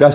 10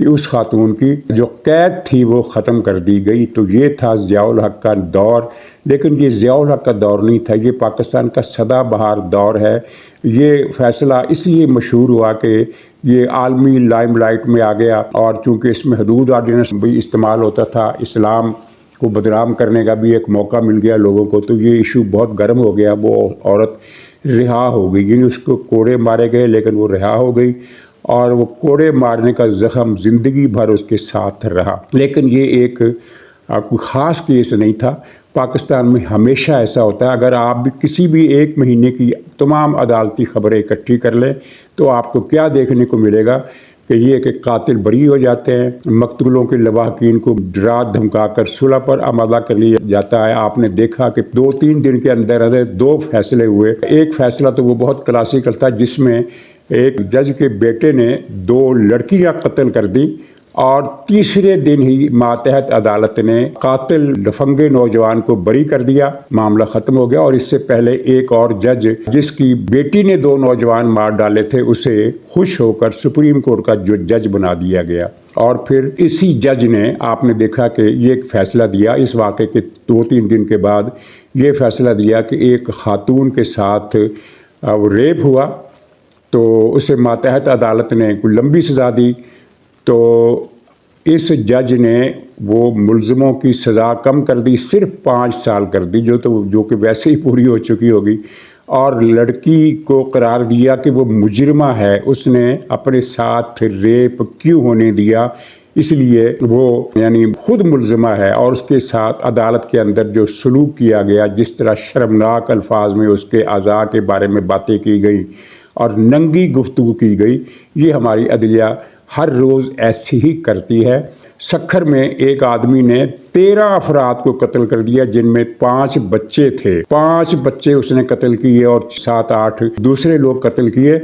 کہ اس خاتون کی جو قید تھی وہ ختم کر دی گئی۔ تو یہ تھا ضیاء الحق کا دور، لیکن یہ ضیاء الحق کا دور نہیں تھا، یہ پاکستان کا سدا بہار دور ہے۔ یہ فیصلہ اس لیے مشہور ہوا کہ یہ عالمی لائم لائٹ میں آ گیا، اور چونکہ اس میں حدود آرڈیننس بھی استعمال ہوتا تھا، اسلام کو بدنام کرنے کا بھی ایک موقع مل گیا لوگوں کو، تو یہ ایشو بہت گرم ہو گیا۔ وہ عورت رہا ہو گئی، یعنی اس کو کوڑے مارے گئے لیکن وہ رہا ہو گئی، اور وہ کوڑے مارنے کا زخم زندگی بھر اس کے ساتھ رہا۔ لیکن یہ ایک کوئی خاص کیس نہیں تھا۔ پاکستان میں ہمیشہ ایسا ہوتا ہے، اگر آپ بھی کسی بھی ایک مہینے کی تمام عدالتی خبریں اکٹھی کر لیں تو آپ کو کیا دیکھنے کو ملے گا کہ یہ کہ قاتل بری ہو جاتے ہیں، مقتولوں کے لواحقین کو ڈرا دھمکا کر صلح پر آمادہ کر لیا جاتا ہے۔ آپ نے دیکھا کہ 2-3 دن کے اندر 2 فیصلے ہوئے۔ ایک فیصلہ تو وہ بہت کلاسیکل تھا، جس میں ایک جج کے بیٹے نے 2 لڑکیاں قتل کر دی، اور تیسرے دن ہی ماتحت عدالت نے قاتل لفنگے نوجوان کو بری کر دیا، معاملہ ختم ہو گیا۔ اور اس سے پہلے ایک اور جج جس کی بیٹی نے 2 نوجوان مار ڈالے تھے، اسے خوش ہو کر سپریم کورٹ کا جو جج بنا دیا گیا، اور پھر اسی جج نے آپ نے دیکھا کہ یہ ایک فیصلہ دیا اس واقعے کے 2-3 دن کے بعد، یہ فیصلہ دیا کہ ایک خاتون کے ساتھ ریپ ہوا تو اسے ماتحت عدالت نے کوئی لمبی سزا دی، تو اس جج نے وہ ملزموں کی سزا کم کر دی، صرف 5 سال کر دی، جو کہ ویسے ہی پوری ہو چکی ہوگی، اور لڑکی کو قرار دیا کہ وہ مجرمہ ہے، اس نے اپنے ساتھ ریپ کیوں ہونے دیا، اس لیے وہ یعنی خود ملزمہ ہے، اور اس کے ساتھ عدالت کے اندر جو سلوک کیا گیا، جس طرح شرمناک الفاظ میں اس کے اعضاء کے بارے میں باتیں کی گئی اور ننگی گفتگو کی گئی، یہ ہماری عدلیہ ہر روز ایسی ہی کرتی ہے۔ سکھر میں ایک آدمی نے 13 افراد کو قتل کر دیا، جن میں 5 بچے تھے، 5 بچے اس نے قتل کیے اور 7-8 دوسرے لوگ قتل کیے،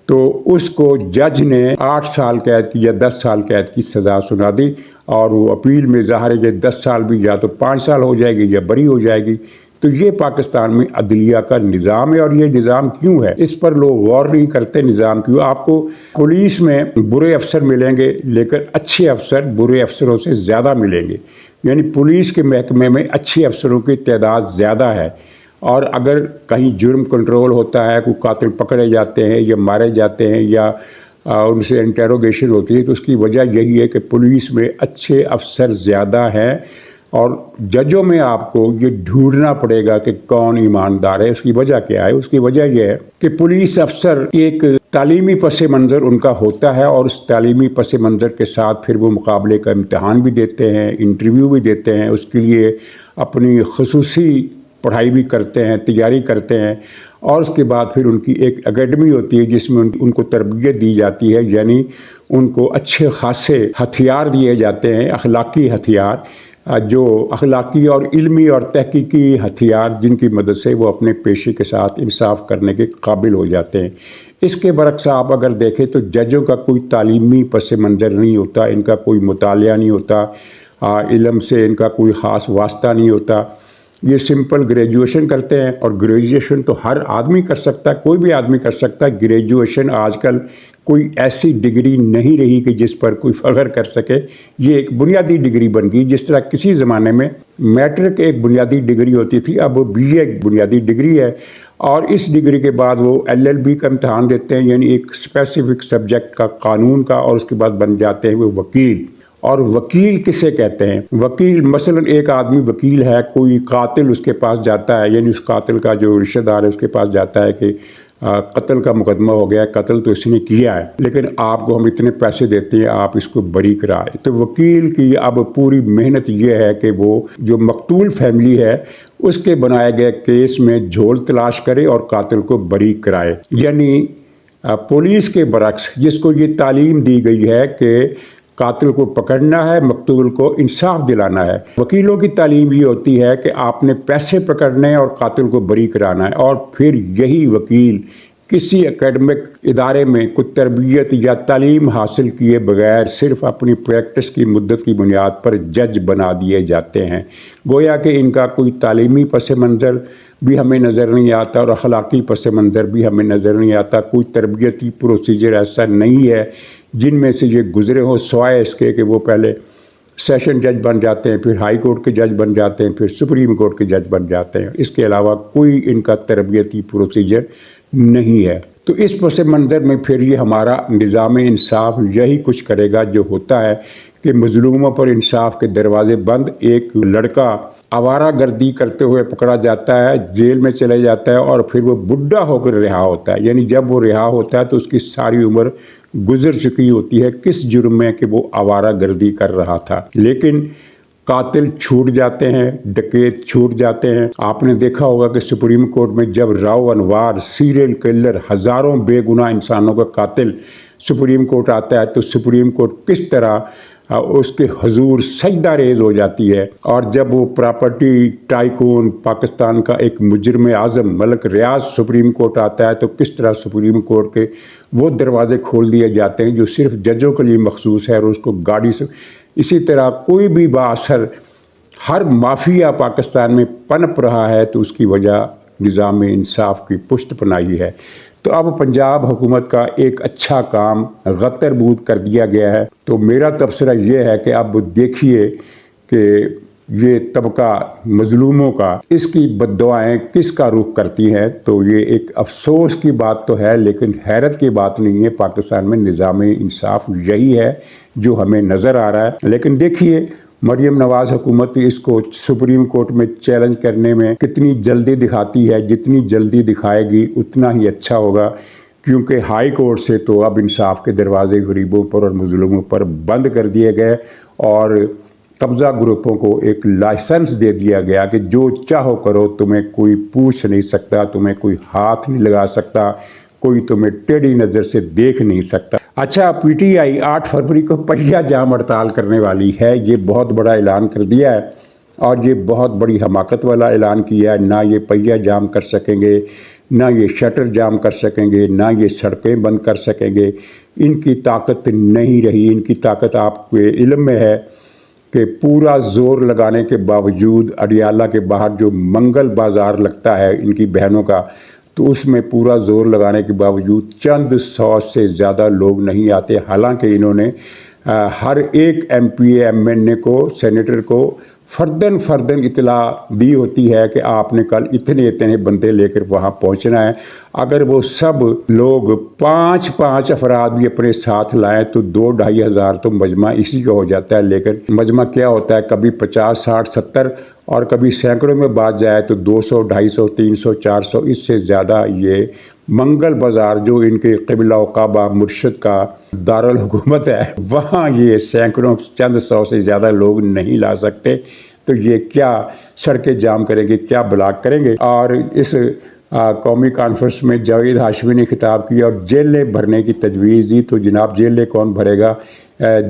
تو اس کو جج نے 8 سال قید کی یا 10 سال قید کی سزا سنا دی، اور وہ اپیل میں ظاہر ہے کہ 10 سال بھی یا تو 5 سال ہو جائے گی یا بری ہو جائے گی۔ تو یہ پاکستان میں عدلیہ کا نظام ہے، اور یہ نظام کیوں ہے اس پر لوگ غور نہیں کرتے۔ نظام کیوں؟ آپ کو پولیس میں برے افسر ملیں گے، لیکن اچھے افسر برے افسروں سے زیادہ ملیں گے، یعنی پولیس کے محکمے میں اچھے افسروں کی تعداد زیادہ ہے، اور اگر کہیں جرم کنٹرول ہوتا ہے، کوئی قاتل پکڑے جاتے ہیں یا مارے جاتے ہیں یا ان سے انٹیروگیشن ہوتی ہے، تو اس کی وجہ یہی ہے کہ پولیس میں اچھے افسر زیادہ ہیں، اور ججوں میں آپ کو یہ ڈھونڈنا پڑے گا کہ کون ایماندار ہے۔ اس کی وجہ کیا ہے؟ اس کی وجہ یہ ہے کہ پولیس افسر ایک تعلیمی پس منظر ان کا ہوتا ہے، اور اس تعلیمی پس منظر کے ساتھ پھر وہ مقابلے کا امتحان بھی دیتے ہیں، انٹرویو بھی دیتے ہیں، اس کے لیے اپنی خصوصی پڑھائی بھی کرتے ہیں، تیاری کرتے ہیں، اور اس کے بعد پھر ان کی ایک اکیڈمی ہوتی ہے جس میں ان کو تربیت دی جاتی ہے، یعنی ان کو اچھے خاصے ہتھیار دیے جاتے ہیں، اخلاقی ہتھیار، جو اخلاقی اور علمی اور تحقیقی ہتھیار، جن کی مدد سے وہ اپنے پیشے کے ساتھ انصاف کرنے کے قابل ہو جاتے ہیں۔ اس کے برعکس آپ اگر دیکھیں تو ججوں کا کوئی تعلیمی پس منظر نہیں ہوتا، ان کا کوئی مطالعہ نہیں ہوتا، علم سے ان کا کوئی خاص واسطہ نہیں ہوتا، یہ سمپل گریجویشن کرتے ہیں، اور گریجویشن تو ہر آدمی کر سکتا ہے، کوئی بھی آدمی کر سکتا ہے۔ گریجویشن آج کل کوئی ایسی ڈگری نہیں رہی کہ جس پر کوئی فخر کر سکے، یہ ایک بنیادی ڈگری بن گئی، جس طرح کسی زمانے میں میٹرک ایک بنیادی ڈگری ہوتی تھی، اب وہ BA ایک بنیادی ڈگری ہے، اور اس ڈگری کے بعد وہ LLB کا امتحان دیتے ہیں، یعنی ایک اسپیسیفک سبجیکٹ کا، قانون کا، اور اس کے بعد بن جاتے ہیں وہ وکیل۔ اور وکیل کسے کہتے ہیں؟ وکیل مثلا ایک آدمی وکیل ہے، کوئی قاتل اس کے پاس جاتا ہے، یعنی اس قاتل کا جو رشتہ دار ہے اس کے پاس جاتا ہے کہ قتل کا مقدمہ ہو گیا ہے، قتل تو اس نے کیا ہے، لیکن آپ کو ہم اتنے پیسے دیتے ہیں، آپ اس کو بری کرائے۔ تو وکیل کی اب پوری محنت یہ ہے کہ وہ جو مقتول فیملی ہے اس کے بنائے گئے کیس میں جھول تلاش کرے اور قاتل کو بری کرائے۔ یعنی پولیس کے برعکس، جس کو یہ تعلیم دی گئی ہے کہ قاتل کو پکڑنا ہے، مقتول کو انصاف دلانا ہے، وکیلوں کی تعلیم یہ ہوتی ہے کہ آپ نے پیسے پکڑنے اور قاتل کو بری کرانا ہے، اور پھر یہی وکیل کسی اکیڈمک ادارے میں کوئی تربیت یا تعلیم حاصل کیے بغیر صرف اپنی پریکٹس کی مدت کی بنیاد پر جج بنا دیے جاتے ہیں، گویا کہ ان کا کوئی تعلیمی پس منظر، بھی ہمیں نظر نہیں آتا اور اخلاقی پس منظر بھی ہمیں نظر نہیں آتا. کوئی تربیتی پروسیجر ایسا نہیں ہے جن میں سے یہ گزرے ہوں، سوائے اس کے کہ وہ پہلے سیشن جج بن جاتے ہیں، پھر ہائی کورٹ کے جج بن جاتے ہیں، پھر سپریم کورٹ کے جج بن جاتے ہیں. اس کے علاوہ کوئی ان کا تربیتی پروسیجر نہیں ہے. تو اس پس منظر میں پھر یہ ہمارا نظام انصاف یہی کچھ کرے گا جو ہوتا ہے کہ مظلوموں پر انصاف کے دروازے بند. ایک لڑکا آوارہ گردی کرتے ہوئے پکڑا جاتا ہے، جیل میں چلے جاتا ہے اور پھر وہ بڈھا ہو کر رہا ہوتا ہے. یعنی جب وہ رہا ہوتا ہے تو اس کی ساری عمر گزر چکی ہوتی ہے کس جرم میں کہ وہ آوارہ گردی کر رہا تھا. لیکن قاتل چھوٹ جاتے ہیں، ڈکیت چھوٹ جاتے ہیں. آپ نے دیکھا ہوگا کہ سپریم کورٹ میں جب راؤ انوار سیریل کلر، ہزاروں بے گناہ انسانوں کا قاتل سپریم کورٹ آتا ہے تو سپریم کورٹ کس طرح اس کے حضور سجدہ ریز ہو جاتی ہے. اور جب وہ پراپرٹی ٹائکون پاکستان کا ایک مجرم اعظم ملک ریاض سپریم کورٹ آتا ہے تو کس طرح سپریم کورٹ کے وہ دروازے کھول دیے جاتے ہیں جو صرف ججوں کے لیے مخصوص ہے اور اس کو گاڑی سے. اسی طرح کوئی بھی بااثر ہر مافیا پاکستان میں پنپ رہا ہے تو اس کی وجہ نظام انصاف کی پشت پناہی ہے. تو اب پنجاب حکومت کا ایک اچھا کام غتر بود کر دیا گیا ہے. تو میرا تبصرہ یہ ہے کہ اب دیکھیے کہ یہ طبقہ مظلوموں کا اس کی بد دعائیں کس کا رخ کرتی ہیں. تو یہ ایک افسوس کی بات تو ہے لیکن حیرت کی بات نہیں ہے. پاکستان میں نظام انصاف یہی ہے جو ہمیں نظر آ رہا ہے. لیکن دیکھیے مریم نواز حکومت اس کو سپریم کورٹ میں چیلنج کرنے میں کتنی جلدی دکھاتی ہے. جتنی جلدی دکھائے گی اتنا ہی اچھا ہوگا کیونکہ ہائی کورٹ سے تو اب انصاف کے دروازے غریبوں پر اور مظلوموں پر بند کر دیے گئے اور قبضہ گروپوں کو ایک لائسنس دے دیا گیا کہ جو چاہو کرو، تمہیں کوئی پوچھ نہیں سکتا، تمہیں کوئی ہاتھ نہیں لگا سکتا، کوئی تمہیں ٹیڑھی نظر سے دیکھ نہیں سکتا. اچھا، پی ٹی آئی 8 فروری کو پہیہ جام ہڑتال کرنے والی ہے. یہ بہت بڑا اعلان کر دیا ہے اور یہ بہت بڑی حماقت والا اعلان کیا ہے. نہ یہ پہیہ جام کر سکیں گے، نہ یہ شٹر جام کر سکیں گے، نہ یہ سڑکیں بند کر سکیں گے. ان کی طاقت نہیں رہی. ان کی طاقت آپ کے علم میں ہے کہ پورا زور لگانے کے باوجود اڈیالہ کے باہر جو منگل بازار لگتا ہے ان کی بہنوں کا، تو اس میں پورا زور لگانے کے باوجود چند سو سے زیادہ لوگ نہیں آتے. حالانکہ انہوں نے ہر ایک M P A M N A کو، سینیٹر کو فردن اطلاع دی ہوتی ہے کہ آپ نے کل اتنے بندے لے کر وہاں پہنچنا ہے. اگر وہ سب لوگ 5 افراد بھی اپنے ساتھ لائیں تو 2-2.5 ہزار تو مجمع اسی کا ہو جاتا ہے. لیکن مجمع کیا ہوتا ہے، کبھی 50, 60, 70 اور کبھی سینکڑوں میں بات جائے تو 200, 250, 300, 400. اس سے زیادہ یہ منگل بازار جو ان کے قبلہ و کعبہ مرشد کا دارالحکومت ہے، وہاں یہ سینکڑوں چند سو سے زیادہ لوگ نہیں لا سکتے. تو یہ کیا سڑکیں جام کریں گے، کیا بلاک کریں گے. اور اس قومی کانفرنس میں جاوید ہاشمی نے خطاب کیا اور جیلیں بھرنے کی تجویز دی. تو جناب جیلیں کون بھرے گا؟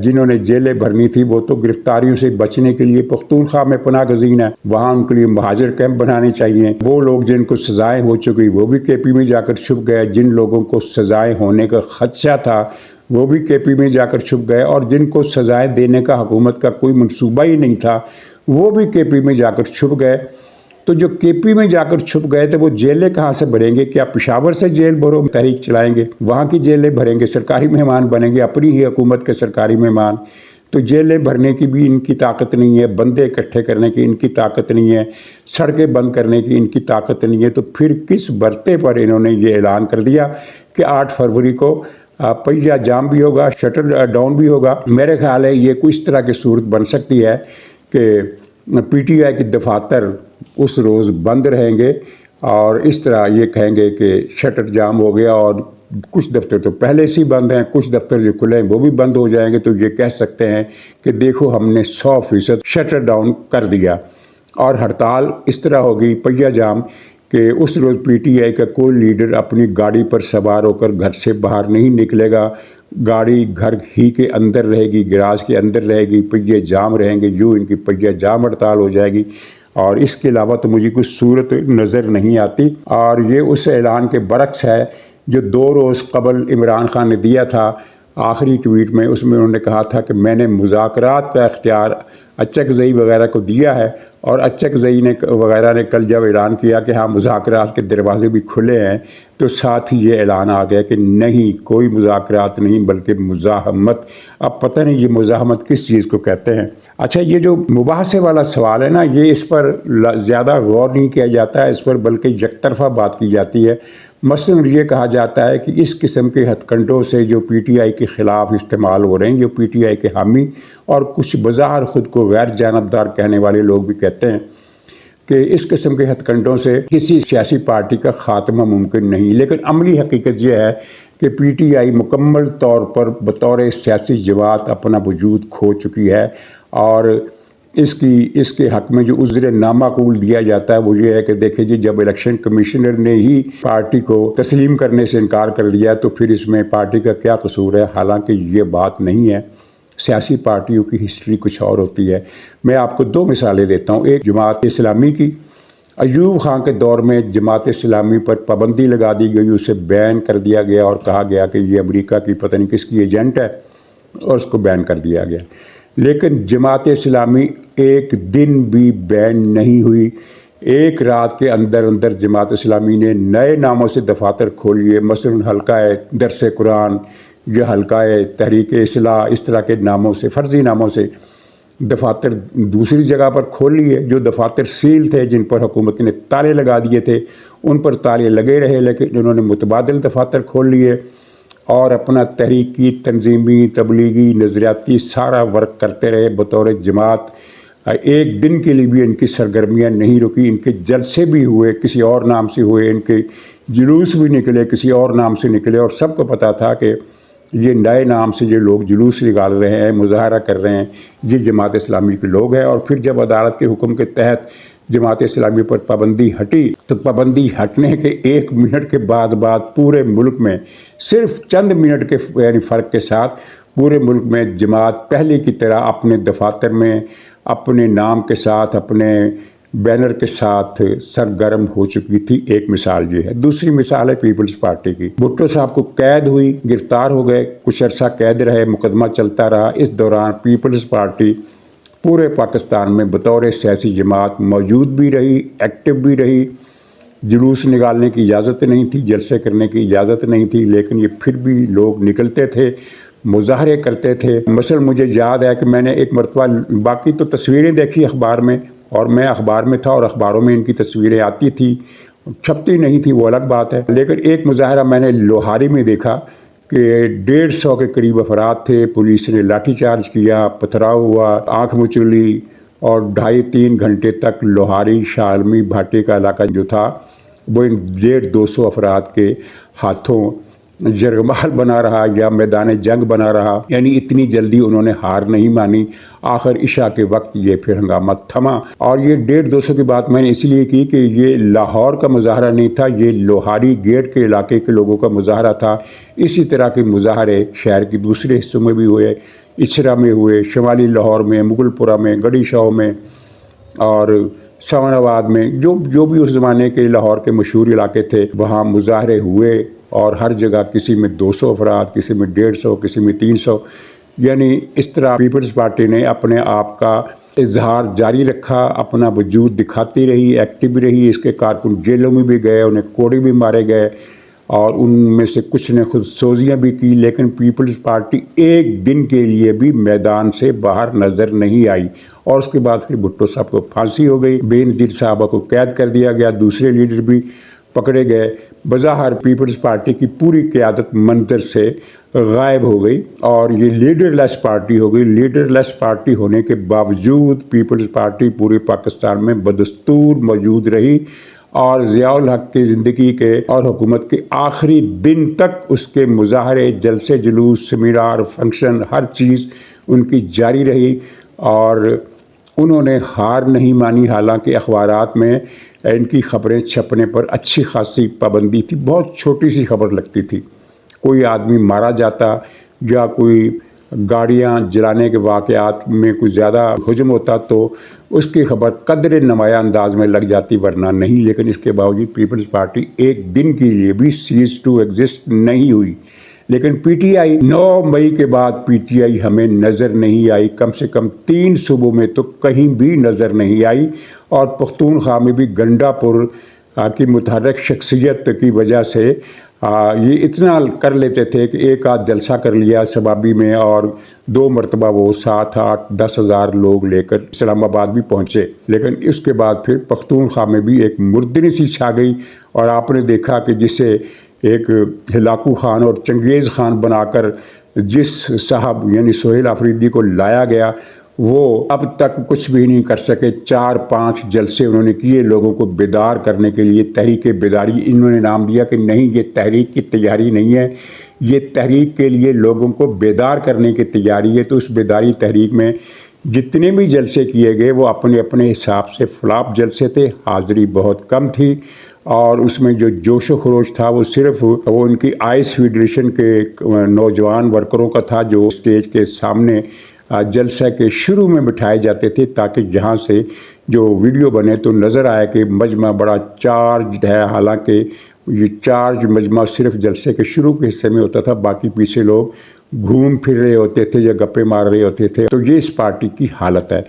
جنہوں نے جیلیں بھرنی تھی وہ تو گرفتاریوں سے بچنے کے لیے پختونخوا میں پناہ گزین ہے، وہاں ان کے لیے مہاجر کیمپ بنانے چاہیے. وہ لوگ جن کو سزائیں ہو چکی وہ بھی کے پی میں جا کر چھپ گئے. جن لوگوں کو سزائیں ہونے کا خدشہ تھا وہ بھی کے پی میں جا کر چھپ گئے، اور جن کو سزائیں دینے کا حکومت کا کوئی منصوبہ ہی نہیں تھا وہ بھی کے پی میں جا کر چھپ گئے. تو جو کے پی میں جا کر چھپ گئے تھے وہ جیلیں کہاں سے بھریں گے؟ کیا پشاور سے جیل بھرو تحریک چلائیں گے؟ وہاں کی جیلیں بھریں گے؟ سرکاری مہمان بنیں گے، اپنی ہی حکومت کے سرکاری مہمان. تو جیلیں بھرنے کی بھی ان کی طاقت نہیں ہے، بندے اکٹھے کرنے کی ان کی طاقت نہیں ہے، سڑکیں بند کرنے کی ان کی طاقت نہیں ہے. تو پھر کس برتے پر انہوں نے یہ اعلان کر دیا کہ 8 فروری کو پہیہ جام بھی ہوگا، شٹر ڈاؤن بھی ہوگا؟ میرے خیال ہے یہ کوئی اس طرح کی صورت بن سکتی ہے کہ پی ٹی آئی کی دفاتر اس روز بند رہیں گے اور اس طرح یہ کہیں گے کہ شٹر جام ہو گیا، اور کچھ دفتر تو پہلے سے ہی بند ہیں، کچھ دفتر جو کھلے ہیں وہ بھی بند ہو جائیں گے. تو یہ کہہ سکتے ہیں کہ دیکھو ہم نے 100% شٹر ڈاؤن کر دیا. اور ہڑتال اس طرح ہوگی پہیہ جام کہ اس روز پی ٹی آئی کا کوئی لیڈر اپنی گاڑی پر سوار ہو کر گھر سے باہر نہیں نکلے گا. گاڑی گھر ہی کے اندر رہے گی، گراج کے اندر رہے گی، پہیے جام رہیں گے. یوں ان کی پہیہ جام ہڑتال ہو جائے گی. اور اس کے علاوہ تو مجھے کوئی صورت نظر نہیں آتی. اور یہ اس اعلان کے برعکس ہے جو 2 روز قبل عمران خان نے دیا تھا آخری ٹویٹ میں اس میں انہوں نے کہا تھا کہ میں نے مذاکرات کا اختیار اچکزئی وغیرہ کو دیا ہے، اور اچکزئی وغیرہ نے کل جب اعلان کیا کہ ہاں مذاکرات کے دروازے بھی کھلے ہیں، تو ساتھ ہی یہ اعلان آ گیا کہ نہیں، کوئی مذاکرات نہیں بلکہ مزاحمت۔ اب پتہ نہیں یہ مزاحمت کس چیز کو کہتے ہیں۔ اچھا، یہ جو مباحثے والا سوال ہے نا، یہ اس پر زیادہ غور نہیں کیا جاتا ہے، اس پر بلکہ یک طرفہ بات کی جاتی ہے۔ مثلاً یہ کہا جاتا ہے کہ اس قسم کے ہتھ کنڈوں سے جو پی ٹی آئی کے خلاف استعمال ہو رہے ہیں، جو پی ٹی آئی کے حامی اور کچھ بظاہر خود کو غیر جانبدار کہنے والے لوگ بھی کہتے ہیں کہ اس قسم کے ہتھ کنڈوں سے کسی سیاسی پارٹی کا خاتمہ ممکن نہیں، لیکن عملی حقیقت یہ ہے کہ پی ٹی آئی مکمل طور پر بطور سیاسی جماعت اپنا وجود کھو چکی ہے، اور اس کے حق میں جو عذر نامعقول دیا جاتا ہے وہ یہ ہے کہ دیکھیں جی، جب الیکشن کمیشنر نے ہی پارٹی کو تسلیم کرنے سے انکار کر دیا تو پھر اس میں پارٹی کا کیا قصور ہے؟ حالانکہ یہ بات نہیں ہے، سیاسی پارٹیوں کی ہسٹری کچھ اور ہوتی ہے۔ میں آپ کو دو مثالیں دیتا ہوں۔ ایک جماعت اسلامی کی، ایوب خان کے دور میں جماعت اسلامی پر پابندی لگا دی گئی، اسے بین کر دیا گیا اور کہا گیا کہ یہ امریکہ کی پتہ نہیں کس کی ایجنٹ ہے، اور اس کو بین کر دیا گیا۔ لیکن جماعت اسلامی ایک دن بھی بین نہیں ہوئی۔ ایک رات کے اندر اندر جماعت اسلامی نے نئے ناموں سے دفاتر کھول لیے، مثلاً حلقہ درس قرآن یا حلقہ تحریک اصلاح، اس طرح کے ناموں سے، فرضی ناموں سے دفاتر دوسری جگہ پر کھول لیے۔ جو دفاتر سیل تھے، جن پر حکومت نے تالے لگا دیے تھے، ان پر تالے لگے رہے، لیکن انہوں نے متبادل دفاتر کھول لیے اور اپنا تحریکی، تنظیمی، تبلیغی، نظریاتی سارا ورک کرتے رہے بطور جماعت۔ ایک دن کے لیے بھی ان کی سرگرمیاں نہیں رکی۔ ان کے جلسے بھی ہوئے کسی اور نام سے ہوئے، ان کے جلوس بھی نکلے کسی اور نام سے نکلے، اور سب کو پتہ تھا کہ یہ نئے نام سے جو لوگ جلوس نکال رہے ہیں، مظاہرہ کر رہے ہیں، یہ جماعت اسلامی کے لوگ ہیں۔ اور پھر جب عدالت کے حکم کے تحت جماعت اسلامی پر پابندی ہٹی تو پابندی ہٹنے کے ایک منٹ کے بعد پورے ملک میں، صرف چند منٹ کے یعنی فرق کے ساتھ پورے ملک میں جماعت پہلے کی طرح اپنے دفاتر میں اپنے نام کے ساتھ، اپنے بینر کے ساتھ سرگرم ہو چکی تھی۔ ایک مثال یہ ہے۔ دوسری مثال ہے پیپلز پارٹی کی۔ بھٹو صاحب کو قید ہوئی، گرفتار ہو گئے، کچھ عرصہ قید رہے، مقدمہ چلتا رہا۔ اس دوران پیپلز پارٹی پورے پاکستان میں بطور سیاسی جماعت موجود بھی رہی، ایکٹیو بھی رہی۔ جلوس نکالنے کی اجازت نہیں تھی، جلسے کرنے کی اجازت نہیں تھی، لیکن یہ پھر بھی لوگ نکلتے تھے، مظاہرے کرتے تھے۔ مثلا مجھے یاد ہے کہ میں نے ایک مرتبہ، باقی تو تصویریں دیکھی اخبار میں، اور میں اخبار میں تھا اور اخباروں میں ان کی تصویریں آتی تھی، چھپتی نہیں تھی وہ الگ بات ہے، لیکن ایک مظاہرہ میں نے لوہاری میں دیکھا کہ 150 کے قریب افراد تھے، پولیس نے لاٹھی چارج کیا، پتھراؤ ہوا، آنکھ مچلی، اور 2.5-3 گھنٹے تک لوہاری شالمی بھاٹے کا علاقہ جو تھا وہ ان 150-200 افراد کے ہاتھوں یرغمال بنا رہا یا میدان جنگ بنا رہا۔ یعنی اتنی جلدی انہوں نے ہار نہیں مانی۔ آخر عشاء کے وقت یہ پھر ہنگامہ تھما۔ اور یہ 150-200 کی بات میں نے اس لیے کی کہ یہ لاہور کا مظاہرہ نہیں تھا، یہ لوہاری گیٹ کے علاقے کے لوگوں کا مظاہرہ تھا۔ اسی طرح کے مظاہرے شہر کے دوسرے حصوں میں بھی ہوئے، اچھرا میں ہوئے، شمالی لاہور میں، مغل پورہ میں، گڑھی شاہ میں، اور سامان آباد میں، جو بھی اس زمانے کے لاہور کے مشہور علاقے تھے، وہاں مظاہرے ہوئے، اور ہر جگہ کسی میں 200 افراد، کسی میں 150، کسی میں 300۔ یعنی اس طرح پیپلز پارٹی نے اپنے آپ کا اظہار جاری رکھا، اپنا وجود دکھاتی رہی، ایکٹیو بھی رہی۔ اس کے کارکن جیلوں میں بھی گئے، انہیں کوڑے بھی مارے گئے، اور ان میں سے کچھ نے خود سوزیاں بھی کی، لیکن پیپلز پارٹی ایک دن کے لیے بھی میدان سے باہر نظر نہیں آئی۔ اور اس کے بعد پھر بھٹو صاحب کو پھانسی ہو گئی، بے نظیر صاحبہ کو قید کر دیا گیا، دوسرے لیڈر بھی پکڑے گئے۔ بظاہر پیپلز پارٹی کی پوری قیادت منظر سے غائب ہو گئی، اور یہ لیڈر لیس پارٹی ہو گئی۔ لیڈر لیس پارٹی ہونے کے باوجود پیپلز پارٹی پورے پاکستان میں بدستور موجود رہی، اور ضیاء الحق کی زندگی کے اور حکومت کے آخری دن تک اس کے مظاہرے، جلسے جلوس، سیمینار، فنکشن، ہر چیز ان کی جاری رہی، اور انہوں نے ہار نہیں مانی۔ حالانکہ اخبارات میں ان کی خبریں چھپنے پر اچھی خاصی پابندی تھی، بہت چھوٹی سی خبر لگتی تھی، کوئی آدمی مارا جاتا یا کوئی گاڑیاں جلانے کے واقعات میں کچھ زیادہ ہجوم ہوتا تو اس کی خبر قدر نمایاں انداز میں لگ جاتی، ورنہ نہیں۔ لیکن اس کے باوجود پیپلز پارٹی ایک دن کے لیے بھی سیز ٹو ایگزسٹ نہیں ہوئی، لیکن پی ٹی آئی 9 مئی کے بعد پی ٹی آئی ہمیں نظر نہیں آئی، کم سے کم 3 صوبوں میں تو کہیں بھی نظر نہیں آئی، اور پختونخوا میں بھی گنڈا پور کی متحرک شخصیت کی وجہ سے یہ اتنا کر لیتے تھے کہ ایک آدھ جلسہ کر لیا سبابی میں، اور 2 مرتبہ وہ 7، 8، 10 ہزار لوگ لے کر اسلام آباد بھی پہنچے، لیکن اس کے بعد پھر پختونخوا میں بھی ایک مردنی سی چھا گئی، اور آپ نے دیکھا کہ جسے ایک ہلاکو خان اور چنگیز خان بنا کر جس صاحب یعنی سہیل آفریدی کو لایا گیا، وہ اب تک کچھ بھی نہیں کر سکے۔ 4-5 جلسے انہوں نے کیے لوگوں کو بیدار کرنے کے لیے، تحریک بیداری انہوں نے نام دیا کہ نہیں، یہ تحریک کی تیاری نہیں ہے، یہ تحریک کے لیے لوگوں کو بیدار کرنے کی تیاری ہے۔ تو اس بیداری تحریک میں جتنے بھی جلسے کیے گئے وہ اپنے اپنے حساب سے فلاپ جلسے تھے، حاضری بہت کم تھی، اور اس میں جو جوش و خروش تھا وہ صرف وہ ان کی آئس فیڈریشن کے نوجوان ورکروں کا تھا، جو اسٹیج کے سامنے جلسہ کے شروع میں بٹھائے جاتے تھے تاکہ جہاں سے جو ویڈیو بنے تو نظر آئے کہ مجمع بڑا چارجڈ ہے، حالانکہ یہ چارج مجمع صرف جلسے کے شروع کے حصے میں ہوتا تھا، باقی پیچھے لوگ گھوم پھر رہے ہوتے تھے یا گپے مار رہے ہوتے تھے۔ تو یہ اس پارٹی کی حالت ہے۔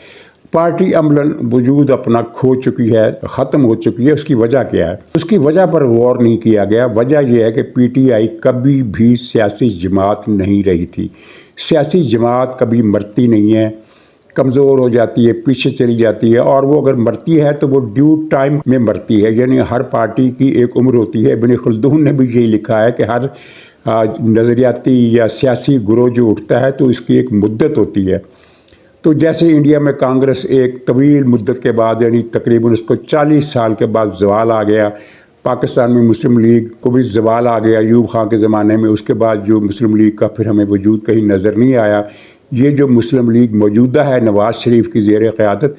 پارٹی عملاً وجود اپنا کھو چکی ہے، ختم ہو چکی ہے۔ اس کی وجہ کیا ہے؟ اس کی وجہ پر غور نہیں کیا گیا۔ وجہ یہ ہے کہ پی ٹی آئی کبھی بھی سیاسی جماعت نہیں رہی تھی۔ سیاسی جماعت کبھی مرتی نہیں ہے، کمزور ہو جاتی ہے، پیچھے چلی جاتی ہے، اور وہ اگر مرتی ہے تو وہ ڈیو ٹائم میں مرتی ہے، یعنی ہر پارٹی کی ایک عمر ہوتی ہے۔ ابن خلدون نے بھی یہی لکھا ہے کہ ہر نظریاتی یا سیاسی گروہ جو اٹھتا ہے تو اس کی ایک مدت ہوتی ہے۔ تو جیسے انڈیا میں کانگریس ایک طویل مدت کے بعد، یعنی تقریباً اس کو 40 سال کے بعد زوال آ گیا، پاکستان میں مسلم لیگ کو بھی زوال آ گیا ایوب خان کے زمانے میں، اس کے بعد جو مسلم لیگ کا پھر ہمیں وجود کہیں نظر نہیں آیا۔ یہ جو مسلم لیگ موجودہ ہے نواز شریف کی زیر قیادت،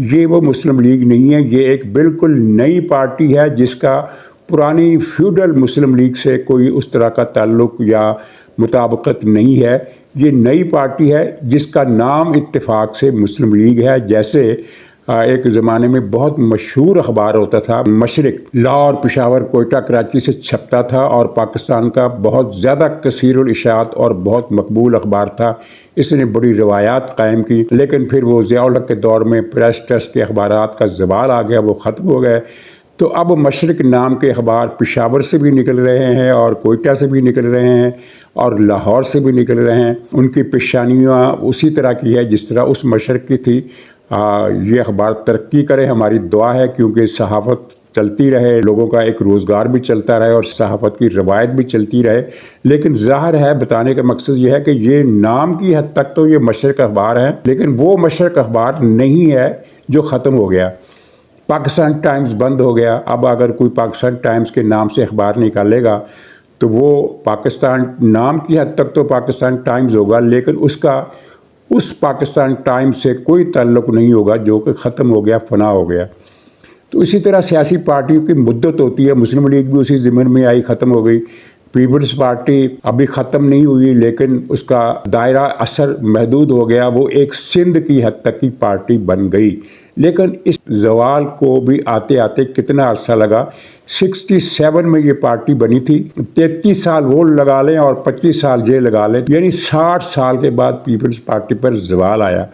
یہ وہ مسلم لیگ نہیں ہے، یہ ایک بالکل نئی پارٹی ہے جس کا پرانی فیوڈل مسلم لیگ سے کوئی اس طرح کا تعلق یا مطابقت نہیں ہے۔ یہ نئی پارٹی ہے جس کا نام اتفاق سے مسلم لیگ ہے۔ جیسے ایک زمانے میں بہت مشہور اخبار ہوتا تھا مشرق، لاہور، پشاور، کوئٹہ، کراچی سے چھپتا تھا، اور پاکستان کا بہت زیادہ کثیر الاشاعت اور بہت مقبول اخبار تھا۔ اس نے بڑی روایات قائم کی، لیکن پھر وہ ضیاء الحق کے دور میں پریس ٹرسٹ کے اخبارات کا زوال آ گیا، وہ ختم ہو گئے۔ تو اب مشرق نام کے اخبار پشاور سے بھی نکل رہے ہیں، اور کوئٹہ سے بھی نکل رہے ہیں، اور لاہور سے بھی نکل رہے ہیں۔ ان کی پیشانیاں اسی طرح کی ہے جس طرح اس مشرق کی تھی۔ یہ اخبار ترقی کرے، ہماری دعا ہے، کیونکہ صحافت چلتی رہے، لوگوں کا ایک روزگار بھی چلتا رہے، اور صحافت کی روایت بھی چلتی رہے۔ لیکن ظاہر ہے، بتانے کا مقصد یہ ہے کہ یہ نام کی حد تک تو یہ مشرق اخبار ہے، لیکن وہ مشرق اخبار نہیں ہے جو ختم ہو گیا۔ پاکستان ٹائمز بند ہو گیا۔ اب اگر کوئی پاکستان ٹائمز کے نام سے اخبار نکالے گا تو وہ پاکستان نام کی حد تک تو پاکستان ٹائمز ہوگا، لیکن اس پاکستان ٹائمز سے کوئی تعلق نہیں ہوگا جو کہ ختم ہو گیا، فنا ہو گیا۔ تو اسی طرح سیاسی پارٹیوں کی مدت ہوتی ہے۔ مسلم لیگ بھی اسی ضمن میں آئی، ختم ہو گئی۔ پیپلز پارٹی ابھی ختم نہیں ہوئی، لیکن اس کا دائرہ اثر محدود ہو گیا، وہ ایک سندھ کی حد تک کی پارٹی بن گئی۔ لیکن اس زوال کو بھی آتے آتے کتنا عرصہ لگا؟ 67 میں یہ پارٹی بنی تھی، 33 سال وہ لگا لیں اور 25 سال یہ لگا لیں، یعنی 60 سال کے بعد پیپلز پارٹی پر زوال آیا،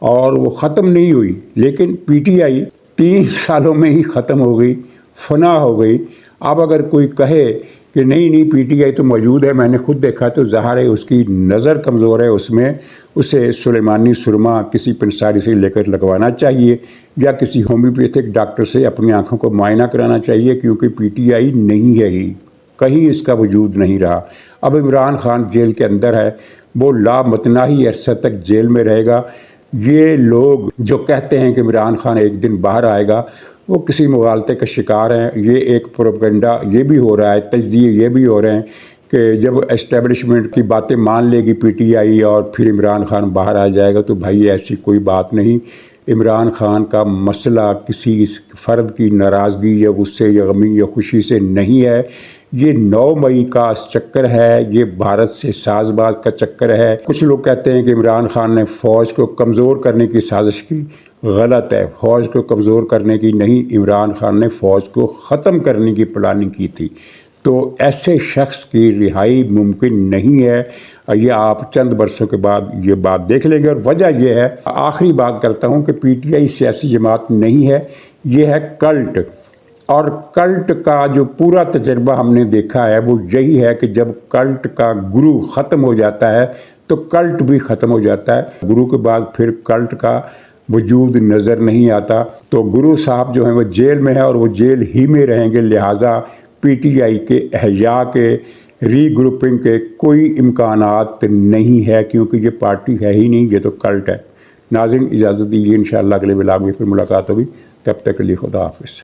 اور وہ ختم نہیں ہوئی۔ لیکن پی ٹی آئی 3 سالوں میں ہی ختم ہو گئی، فنا ہو گئی۔ اب اگر کوئی کہے کہ نہیں پی ٹی آئی تو موجود ہے، میں نے خود دیکھا، تو ظاہر ہے اس کی نظر کمزور ہے، اس میں اسے سلیمانی سرما کسی پنساری سے لے کر لگوانا چاہیے، یا کسی ہومیوپیتھک ڈاکٹر سے اپنی آنکھوں کو معائنہ کرانا چاہیے، کیونکہ پی ٹی آئی نہیں ہے ہی، کہیں اس کا وجود نہیں رہا۔ اب عمران خان جیل کے اندر ہے، وہ لامتناہی عرصہ تک جیل میں رہے گا۔ یہ لوگ جو کہتے ہیں کہ عمران خان ایک دن باہر آئے گا، وہ کسی مغالطے کا شکار ہیں۔ یہ ایک پروپیگنڈا یہ بھی ہو رہا ہے، تجزیے یہ بھی ہو رہے ہیں کہ جب اسٹیبلشمنٹ کی باتیں مان لے گی پی ٹی آئی اور پھر عمران خان باہر آ جائے گا، تو بھائی ایسی کوئی بات نہیں۔ عمران خان کا مسئلہ کسی فرد کی ناراضگی یا غصے یا غمی یا خوشی سے نہیں ہے، یہ 9 مئی کا چکر ہے، یہ بھارت سے ساز باز کا چکر ہے۔ کچھ لوگ کہتے ہیں کہ عمران خان نے فوج کو کمزور کرنے کی سازش کی، غلط ہے، فوج کو کمزور کرنے کی نہیں، عمران خان نے فوج کو ختم کرنے کی پلاننگ کی تھی۔ تو ایسے شخص کی رہائی ممکن نہیں ہے۔ یہ آپ چند برسوں کے بعد یہ بات دیکھ لیں گے۔ اور وجہ یہ ہے، آخری بات کرتا ہوں کہ پی ٹی آئی سیاسی جماعت نہیں ہے، یہ ہے کلٹ۔ اور کلٹ کا جو پورا تجربہ ہم نے دیکھا ہے وہ یہی ہے کہ جب کلٹ کا گرو ختم ہو جاتا ہے تو کلٹ بھی ختم ہو جاتا ہے۔ گرو کے بعد پھر کلٹ کا وجود نظر نہیں آتا۔ تو گرو صاحب جو ہیں وہ جیل میں ہیں اور وہ جیل ہی میں رہیں گے، لہٰذا پی ٹی آئی کے احیا کے ری گروپنگ کے کوئی امکانات نہیں ہے، کیونکہ یہ پارٹی ہے ہی نہیں، یہ تو کلٹ ہے۔ ناظرین اجازت دیجیے، انشاءاللہ اگلے ولاگ میں پھر ملاقات ہوگی، تب تک کے لیے خدا حافظ۔